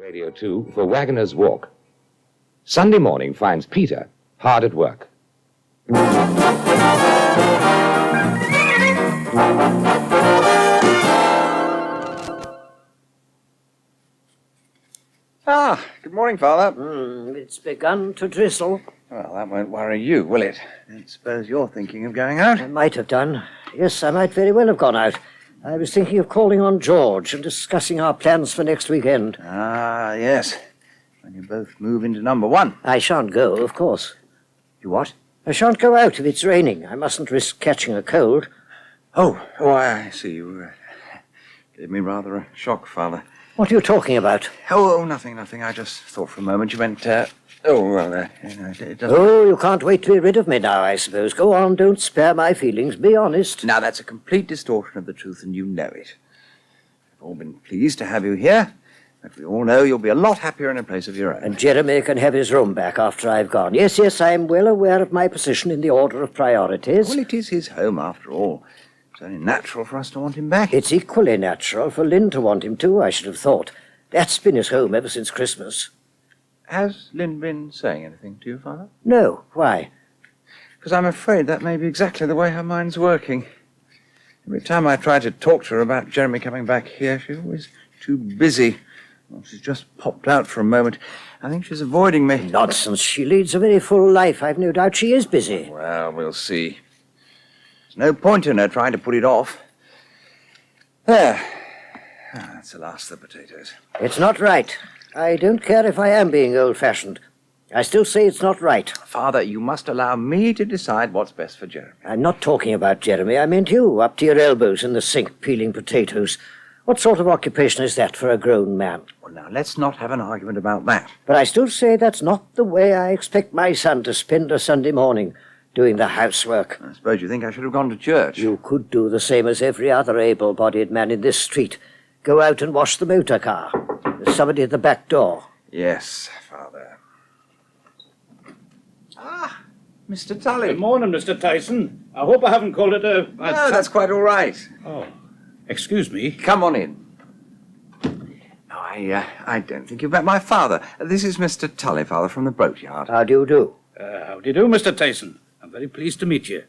Radio 2 for Waggoners Walk. Sunday morning finds Peter hard at work. Good morning, Father. It's begun to drizzle. Well, that won't worry you, will it? I don't suppose you're thinking of going out? I might have done. Yes, I might very well have gone out. I was thinking of calling on George and discussing our plans for next weekend. Ah, yes. When you both move into number one. I shan't go, of course. You what? I shan't go out if it's raining. I mustn't risk catching a cold. Oh, I see. You gave me rather a shock, Father. What are you talking about? Oh, nothing. I just thought for a moment you meant, it doesn't... Oh, you can't wait to be rid of me now, I suppose. Go on, don't spare my feelings. Be honest. Now, that's a complete distortion of the truth, and you know it. We've all been pleased to have you here, but we all know you'll be a lot happier in a place of your own. And Jeremy can have his room back after I've gone. Yes, I'm well aware of my position in the order of priorities. Well, it is his home, after all. It's only natural for us to want him back. It's equally natural for Lynn to want him too, I should have thought. That's been his home ever since Christmas. Has Lynn been saying anything to you, Father? No. Why? Because I'm afraid that may be exactly the way her mind's working. Every time I try to talk to her about Jeremy coming back here, she's always too busy. Well, she's just popped out for a moment. I think she's avoiding me. Nonsense. She leads a very full life. I've no doubt she is busy. Well, we'll see. There's no point in her trying to put it off. There. That's the last of the potatoes. It's not right. I don't care if I am being old-fashioned. I still say it's not right. Father, you must allow me to decide what's best for Jeremy. I'm not talking about Jeremy. I meant you, up to your elbows in the sink peeling potatoes. What sort of occupation is that for a grown man? Well, now, let's not have an argument about that. But I still say that's not the way I expect my son to spend a Sunday morning, doing the housework. I suppose you think I should have gone to church. You could do the same as every other able-bodied man in this street. Go out and wash the motor car. There's somebody at the back door. Yes, Father. Mr. Tulley. Good morning, Mr. Tyson. I hope I haven't called it a... No, that's quite all right. Oh, excuse me. Come on in. No, I don't think you've met my father. This is Mr. Tulley, Father, from the boatyard. How do you do? How do you do, Mr. Tyson? I'm very pleased to meet you.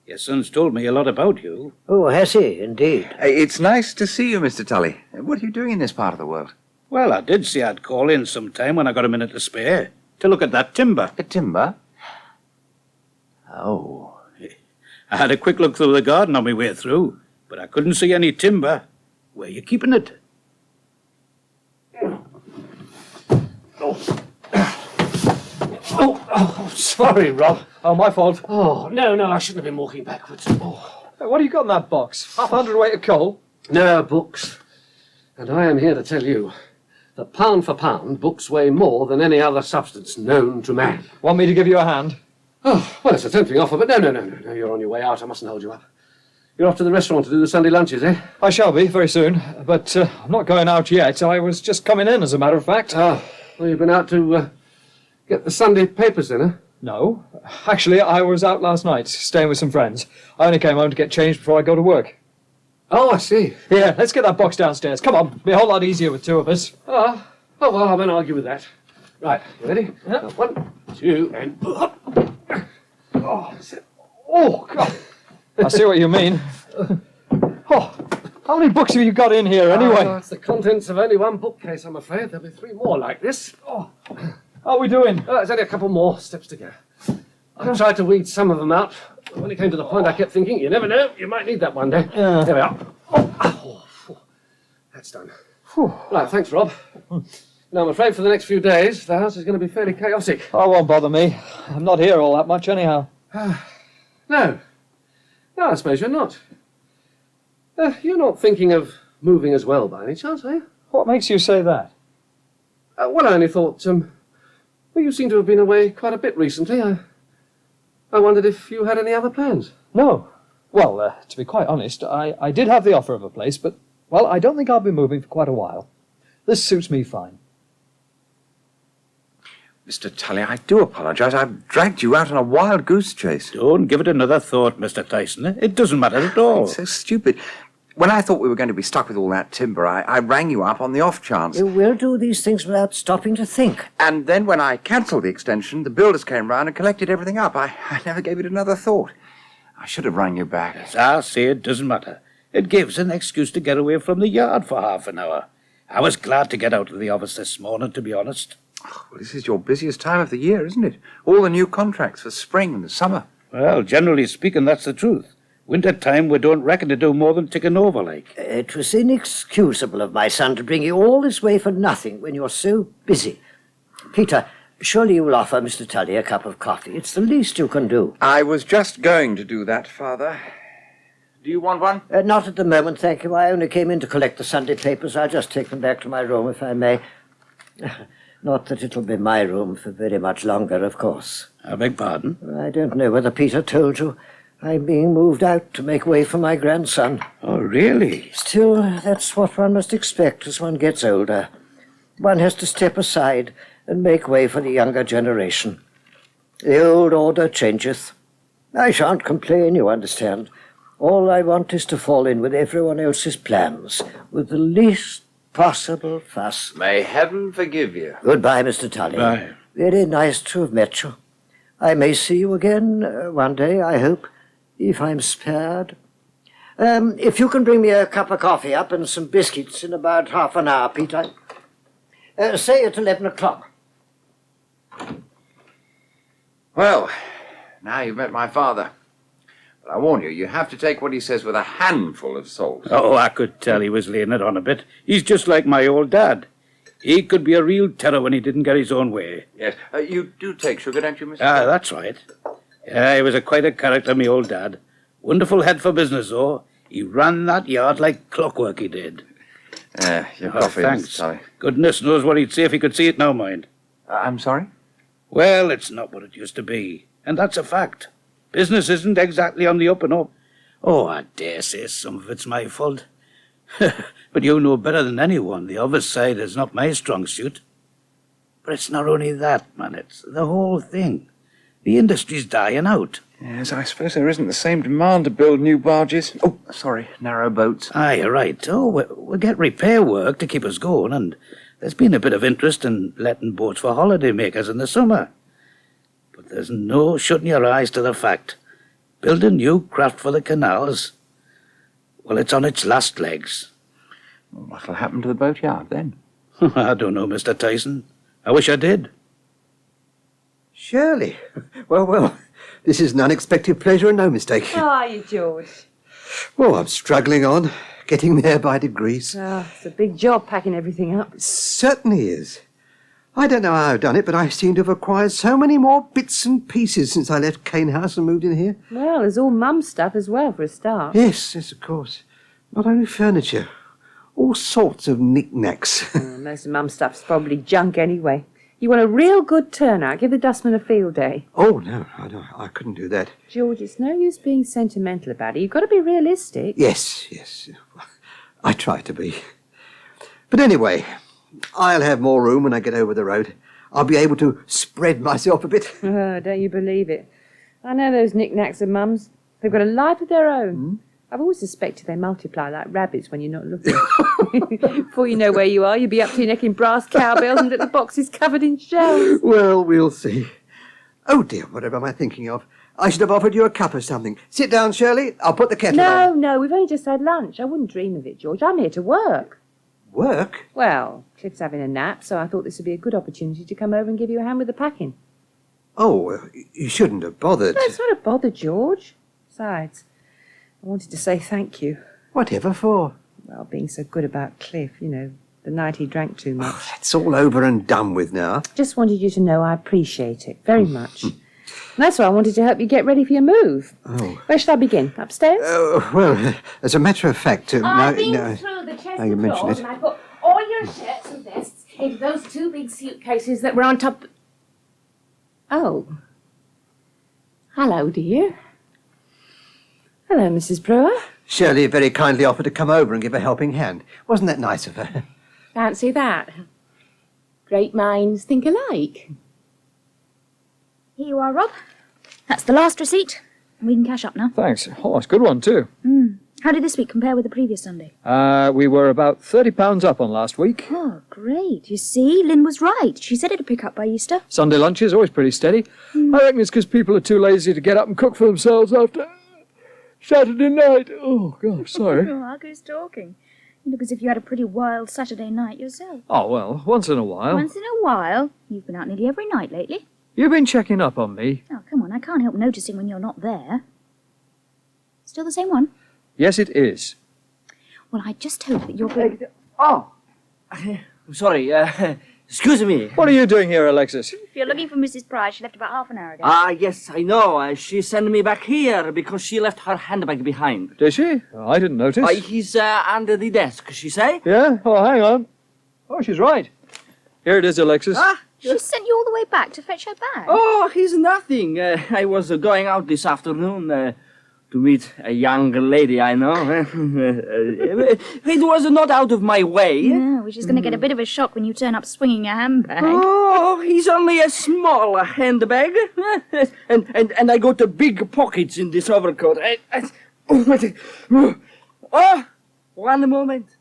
Your son's told me a lot about you. Oh, has he, indeed? It's nice to see you, Mr. Tulley. What are you doing in this part of the world? Well, I did say I'd call in sometime when I got a minute to spare to look at that timber. A timber? Oh. I had a quick look through the garden on my way through, but I couldn't see any timber. Where are you keeping it? Oh, sorry, Rob. Oh, my fault. Oh, no, I shouldn't have been walking backwards. Oh. Hey, what have you got in that box? Half a hundredweight of coal? No, books. And I am here to tell you that pound for pound, books weigh more than any other substance known to man. Want me to give you a hand? Oh, well, it's a tempting offer, but no, you're on your way out. I mustn't hold you up. You're off to the restaurant to do the Sunday lunches, eh? I shall be, very soon. But I'm not going out yet. I was just coming in, as a matter of fact. Well, you've been out to get the Sunday papers in, eh? No. Actually, I was out last night, staying with some friends. I only came home to get changed before I go to work. Oh, I see. Yeah, let's get that box downstairs. Come on. It'll be a whole lot easier with two of us. Oh, well, I won't argue with that. Right, you ready? Yeah. 1, 2, and... Oh, God. I see what you mean. Oh, how many books have you got in here, anyway? Oh, it's the contents of only one bookcase, I'm afraid. There'll be 3 more like this. Oh, how are we doing? There's only a couple more steps to go. I tried to weed some of them out. When it came to the point, I kept thinking, you never know, you might need that one day. Yeah. There we are. That's done. Right, thanks, Rob. Now, I'm afraid for the next few days, the house is going to be fairly chaotic. Oh, won't bother me. I'm not here all that much, anyhow. No, I suppose you're not. You're not thinking of moving as well, by any chance, are you? What makes you say that? Well, I only thought, well, you seem to have been away quite a bit recently. I wondered if you had any other plans. No. Well, to be quite honest, I did have the offer of a place, but, well, I don't think I'll be moving for quite a while. This suits me fine. Mr. Tulley, I do apologise. I've dragged you out on a wild goose chase. Don't give it another thought, Mr. Tyson. It doesn't matter at all. It's so stupid. when I thought we were going to be stuck with all that timber, I rang you up on the off chance. You will do these things without stopping to think. And then when I cancelled the extension, the builders came round and collected everything up. I never gave it another thought. I should have rang you back. As I say, it doesn't matter. It gives an excuse to get away from the yard for half an hour. I was glad to get out of the office this morning, to be honest. Well, this is your busiest time of the year, isn't it? All the new contracts for spring and the summer. Well, generally speaking, that's the truth. Winter time, we don't reckon to do more than ticking over, like. It was inexcusable of my son to bring you all this way for nothing when you're so busy. Peter, surely you'll offer Mr. Tulley a cup of coffee. It's the least you can do. I was just going to do that, Father. Do you want one? Not at the moment, thank you. I only came in to collect the Sunday papers. I'll just take them back to my room, if I may. Not that it'll be my room for very much longer, of course. I beg pardon? I don't know whether Peter told you. I'm being moved out to make way for my grandson. Oh, really? Still, that's what one must expect as one gets older. One has to step aside and make way for the younger generation. The old order changeth. I shan't complain, you understand. All I want is to fall in with everyone else's plans, with the least possible fuss. May heaven forgive you. Goodbye, Mr. Tulley. Bye. Very nice to have met you. I may see you again one day, I hope, if I'm spared. If you can bring me a cup of coffee up and some biscuits in about half an hour, Peter. Say at 11 o'clock. Well, now you've met my father. But I warn you, you have to take what he says with a handful of salt. Oh, I could tell he was laying it on a bit. He's just like my old dad. He could be a real terror when he didn't get his own way. Yes. You do take sugar, don't you, Mr. Ah, that's right. Yeah, he was quite a character, my old dad. Wonderful head for business, though. He ran that yard like clockwork, he did. Your Oh, coffee, thanks. Mr. Tulley. Goodness knows what he'd say if he could see it now, mind. I'm sorry? Well, it's not what it used to be, and that's a fact. Business isn't exactly on the up and up. Oh, I dare say some of it's my fault. But you know better than anyone, the other side is not my strong suit. But it's not only that, man, it's the whole thing. The industry's dying out. Yes, I suppose there isn't the same demand to build new barges. Oh, sorry, narrow boats. Ah, you're right. Oh, we get repair work to keep us going, and there's been a bit of interest in letting boats for holiday makers in the summer. But there's no shutting your eyes to the fact. Building new craft for the canals, well, it's on its last legs. Well, what'll happen to the boatyard then? I don't know, Mr. Tyson. I wish I did. Shirley. Well, this is an unexpected pleasure and no mistake. How are you, George? Well, I'm struggling on, getting there by degrees. It's a big job packing everything up. It certainly is. I don't know how I've done it, but I seem to have acquired so many more bits and pieces since I left Cane House and moved in here. Well, there's all Mum's stuff as well, for a start. Yes, of course. Not only furniture, all sorts of knickknacks. Most of Mum's stuff's probably junk anyway. You want a real good turnout, give the dustman a field day. Oh, no, I couldn't do that. George, it's no use being sentimental about it. You've got to be realistic. Yes. I try to be. But anyway, I'll have more room when I get over the road. I'll be able to spread myself a bit. Oh, don't you believe it? I know those knickknacks of Mum's. They've got a life of their own. I've always suspected they multiply like rabbits when you're not looking. Before you know where you are, you'll be up to your neck in brass cowbells and little boxes covered in shells. Well, we'll see. Oh, dear, whatever am I thinking of? I should have offered you a cup of something. Sit down, Shirley. I'll put the kettle on. No, we've only just had lunch. I wouldn't dream of it, George. I'm here to work. Work? Well, Cliff's having a nap, so I thought this would be a good opportunity to come over and give you a hand with the packing. Oh, you shouldn't have bothered. No, it's not a bother, George. Besides, I wanted to say thank you. Whatever for? Well, being so good about Cliff, you know, the night he drank too much. Oh, that's all over and done with now. Just wanted you to know I appreciate it very much. And that's why I wanted to help you get ready for your move. Oh. Where should I begin? Upstairs? Well, as a matter of fact... I've been through the chest you of mention drawers it. and I put all your shirts and vests into those two big suitcases that were on top... Oh. Hello, dear. Hello, Mrs. Brewer. Shirley very kindly offered to come over and give a helping hand. Wasn't that nice of her? Fancy that. Great minds think alike. Here you are, Rob. That's the last receipt. We can cash up now. Thanks. Oh, it's a good one, too. How did this week compare with the previous Sunday? We were about £30 up on last week. Oh, great. You see, Lynn was right. She said it'd pick up by Easter. Sunday lunch is always pretty steady. I reckon it's because people are too lazy to get up and cook for themselves after Saturday night. Oh, gosh, sorry. Oh, who's talking? You look as if you had a pretty wild Saturday night yourself. Oh, well, once in a while. Once in a while? You've been out nearly every night lately. You've been checking up on me. Oh, come on, I can't help noticing when you're not there. Still the same one? Yes, it is. Well, I just hope that you're good. Oh, sorry, excuse me. What are you doing here, Alexis? If you're looking for Mrs. Price, she left about half an hour ago. Yes, I know. She sent me back here because she left her handbag behind. Did she? Oh, I didn't notice. He's under the desk, she say? Yeah? Oh, hang on. Oh, she's right. Here it is, Alexis. She sent you all the way back to fetch her bag? Oh, he's nothing. I was going out this afternoon to meet a young lady I know. It was not out of my way. No, she's going to get a bit of a shock when you turn up swinging a handbag. Oh, he's only a small handbag. and I got big pockets in this overcoat. Oh, one moment.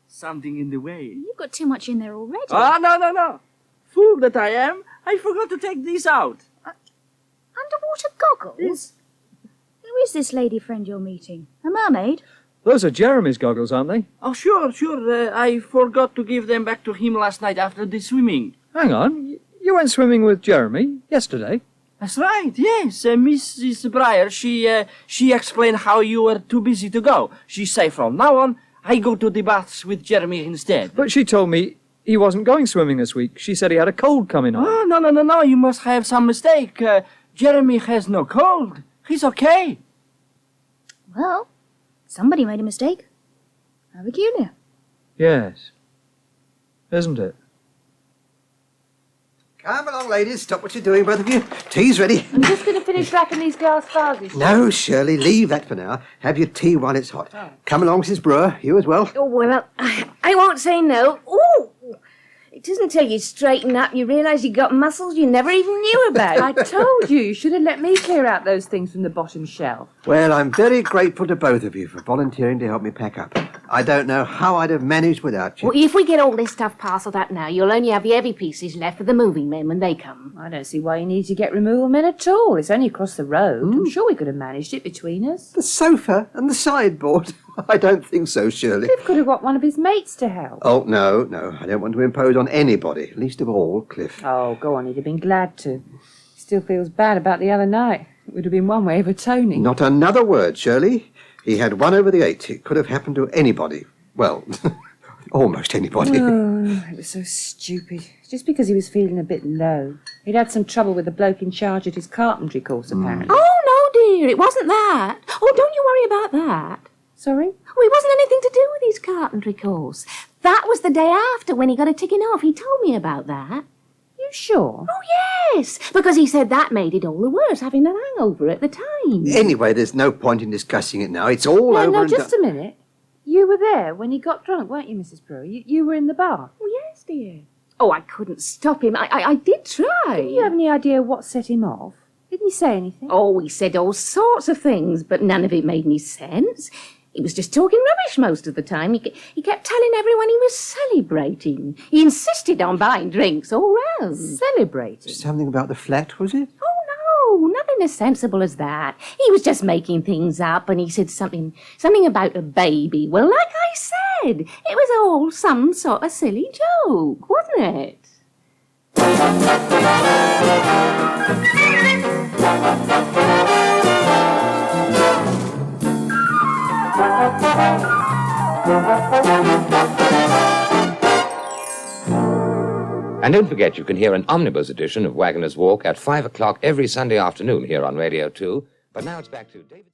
Something in the way. You've got too much in there already. No. Fool that I am. I forgot to take these out. Underwater goggles? Who is this lady friend you're meeting? A mermaid? Those are Jeremy's goggles, aren't they? Oh, sure. I forgot to give them back to him last night after the swimming. Hang on. You went swimming with Jeremy yesterday? That's right, yes. Mrs. Breyer, she explained how you were too busy to go. She say from now on, I go to the baths with Jeremy instead. But she told me he wasn't going swimming this week. She said he had a cold coming on. Oh, no. You must have some mistake. Jeremy has no cold. He's okay. Well, somebody made a mistake. How peculiar. Yes. Isn't it? Come along, ladies. Stop what you're doing, both of you. Tea's ready. I'm just going to finish wrapping these glass vases. No, Shirley, leave that for now. Have your tea while it's hot. Come along, Mrs. Brewer. You as well. Oh, well, I won't say no. Ooh! It doesn't until you straighten up you realise you got muscles you never even knew about. I told you should have let me clear out those things from the bottom shelf. Well, I'm very grateful to both of you for volunteering to help me pack up. I don't know how I'd have managed without you. Well, if we get all this stuff parcelled out now, you'll only have the heavy pieces left for the moving men when they come. I don't see why you need to get removal men at all. It's only across the road. I'm sure we could have managed it between us. The sofa and the sideboard. I don't think so, Shirley. Cliff could have got one of his mates to help. Oh, no. I don't want to impose on anybody, least of all Cliff. Oh, go on, he'd have been glad to. He still feels bad about the other night. It would have been one way of atoning. Not another word, Shirley. He had 1 over the 8. It could have happened to anybody. Well, almost anybody. Oh, it was so stupid. Just because he was feeling a bit low. He'd had some trouble with the bloke in charge at his carpentry course, apparently. Oh, no, dear, it wasn't that. Oh, don't you worry about that. Sorry? Oh, it wasn't anything to do with his carpentry course. That was the day after when he got it ticking off. He told me about that. You sure? Oh, yes, because he said that made it all the worse, having the hangover at the time. Anyway, there's no point in discussing it now. It's all over No, and just done. a minute. You were there when he got drunk, weren't you, Mrs. Brewer? You were in the bar. Oh, yes, dear. Oh, I couldn't stop him. I did try. Do you have any idea what set him off? Didn't he say anything? Oh, he said all sorts of things, but none of it made any sense. He was just talking rubbish most of the time. He kept telling everyone he was celebrating. He insisted on buying drinks all round. Celebrating? Something about the flat, was it? Oh, no, nothing as sensible as that. He was just making things up, and he said something about a baby. Well, like I said, it was all some sort of silly joke, wasn't it? And don't forget you can hear an omnibus edition of Waggoner's Walk at 5 o'clock every Sunday afternoon here on Radio 2. But now it's back to David.